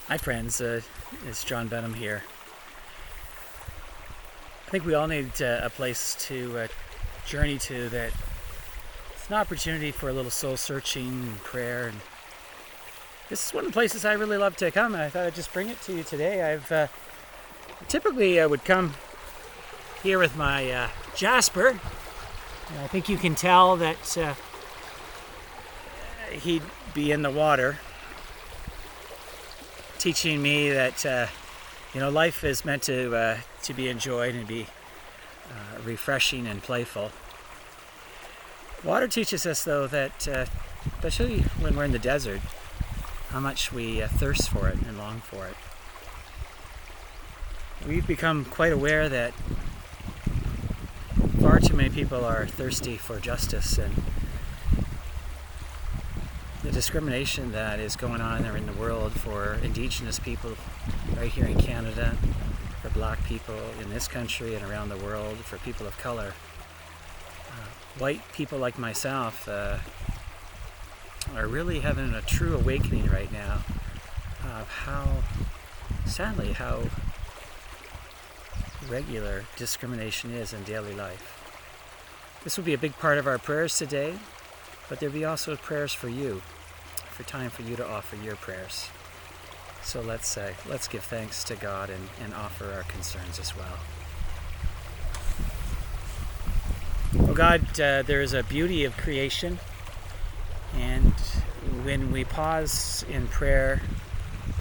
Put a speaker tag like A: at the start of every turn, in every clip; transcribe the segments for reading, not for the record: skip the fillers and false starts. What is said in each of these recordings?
A: Hi friends, it's John Benham here. I think we all need a place to journey to that it's an opportunity for a little soul searching and prayer. And this is one of the places I really love to come, and I thought I'd just bring it to you today. I've typically would come here with my Jasper, and I think you can tell that he'd be in the water, teaching me that life is meant to be enjoyed and be refreshing and playful. Water teaches us, though, that especially when we're in the desert, how much we thirst for it and long for it. We've become quite aware that far too many people are thirsty for justice, and the discrimination that is going on in the world for Indigenous people right here in Canada, for Black people in this country and around the world, for people of color. White people like myself are really having a true awakening right now of how regular discrimination is in daily life. This will be a big part of our prayers today, but there'll be also prayers for you, for time for you to offer your prayers. So let's give thanks to God and offer our concerns as well. Oh God, there is a beauty of creation, and when we pause in prayer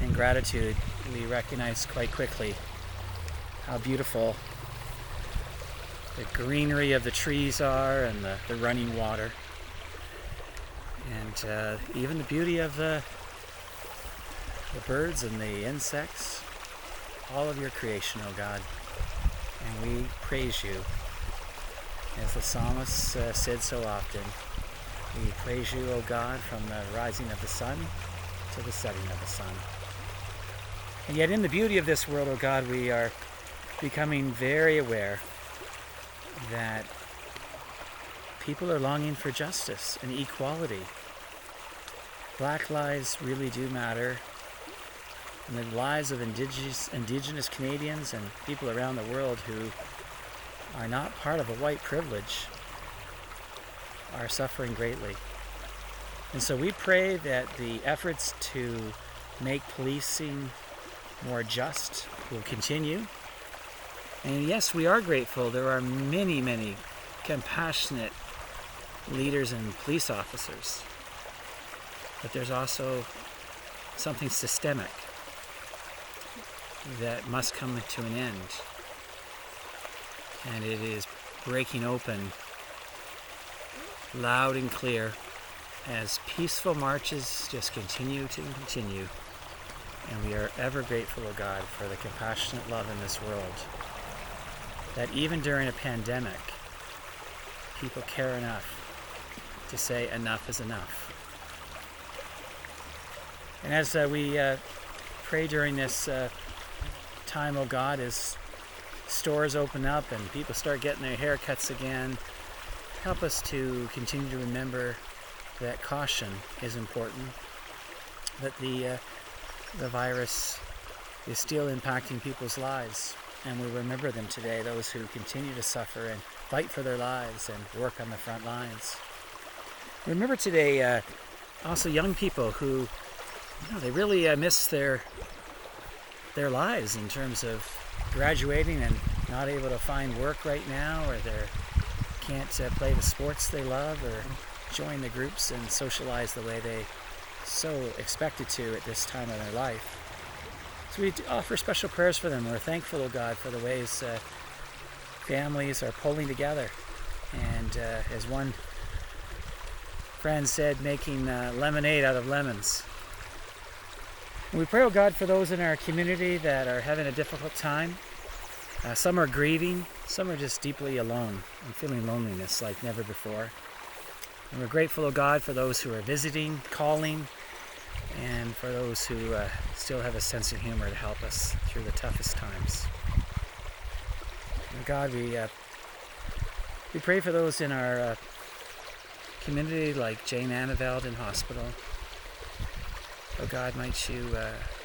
A: and gratitude, we recognize quite quickly how beautiful the greenery of the trees are and the running water, and even the beauty of the birds and the insects, all of your creation, oh God. And we praise you. As the psalmist said so often, we praise you, O God, from the rising of the sun to the setting of the sun. And yet in the beauty of this world, O God, we are becoming very aware that people are longing for justice and equality. Black lives really do matter, and the lives of Indigenous Canadians and people around the world who are not part of a white privilege are suffering greatly. And so we pray that the efforts to make policing more just will continue. And yes, we are grateful. There are many, many compassionate leaders and police officers. But there's also something systemic that must come to an end. And it is breaking open loud and clear as peaceful marches just continue. And we are ever grateful, O God, for the compassionate love in this world, that even during a pandemic, people care enough to say enough is enough. And as we pray during this time, O God, as stores open up and people start getting their haircuts again, help us to continue to remember that caution is important, that the virus is still impacting people's lives, and we remember them today, those who continue to suffer and fight for their lives and work on the front lines. Remember today also young people who they really miss their lives in terms of graduating and not able to find work right now, or they can't play the sports they love or join the groups and socialize the way they so expected to at this time of their life. So we offer special prayers for them. We're thankful, oh God, for the ways families are pulling together, and as one friend said, making lemonade out of lemons. And we pray, oh God, for those in our community that are having a difficult time. Some are grieving, some are just deeply alone and feeling loneliness like never before. And we're grateful, oh God, for those who are visiting, calling, and for those who still have a sense of humor to help us through the toughest times. And God, we pray for those in our community like Jane Annaveld in hospital. Oh God, might you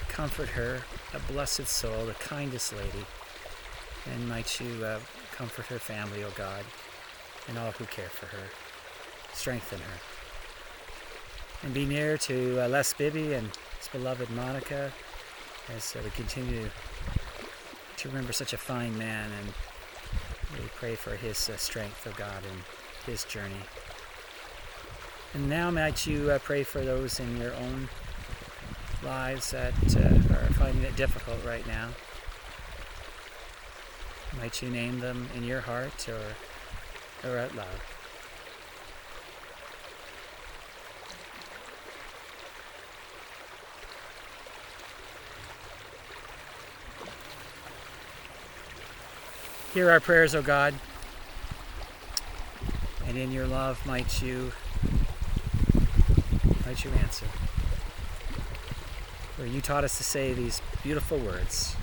A: comfort her, a blessed soul, the kindest lady. And might you comfort her family, O God, and all who care for her. Strengthen her. And be near to Les Bibby and his beloved Monica as we continue to remember such a fine man, and we pray for his strength, O God, in his journey. And now might you pray for those in your own lives that are finding it difficult right now. Might you name them in your heart or out loud. Hear our prayers, O God, and in your love might you answer. For you taught us to say these beautiful words.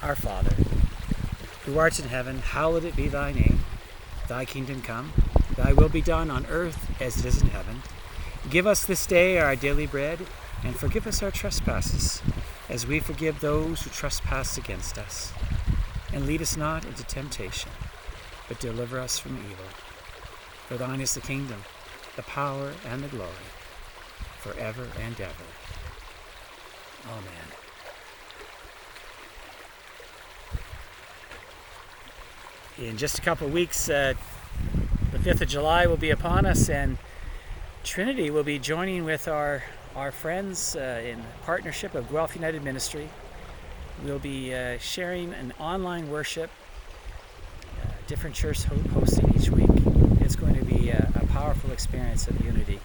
A: Our Father, who art in heaven, hallowed it be thy name. Thy kingdom come, thy will be done on earth as it is in heaven. Give us this day our daily bread, and forgive us our trespasses, as we forgive those who trespass against us. And lead us not into temptation, but deliver us from evil. For thine is the kingdom, the power, and the glory, forever and ever. Amen. In just a couple of weeks, the 5th of July will be upon us, and Trinity will be joining with our friends in partnership of Guelph United Ministry. We'll be sharing an online worship, different church hosting each week. It's going to be a powerful experience of unity.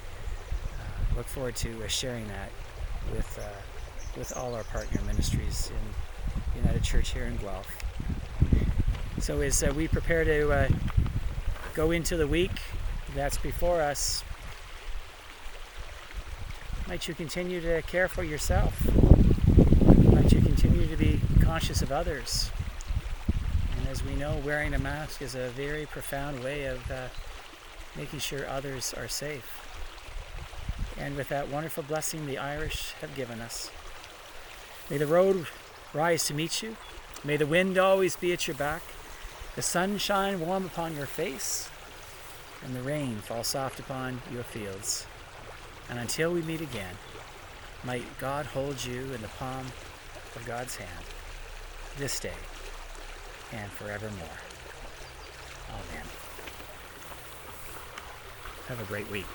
A: Look forward to sharing that with all our partner ministries in United Church here in Guelph. So as we prepare to go into the week that's before us, might you continue to care for yourself. Might you continue to be conscious of others. And as we know, wearing a mask is a very profound way of making sure others are safe. And with that wonderful blessing the Irish have given us, may the road rise to meet you. May the wind always be at your back, the sun shine warm upon your face, and the rain fall soft upon your fields. And until we meet again, might God hold you in the palm of God's hand this day and forevermore. Amen. Have a great week.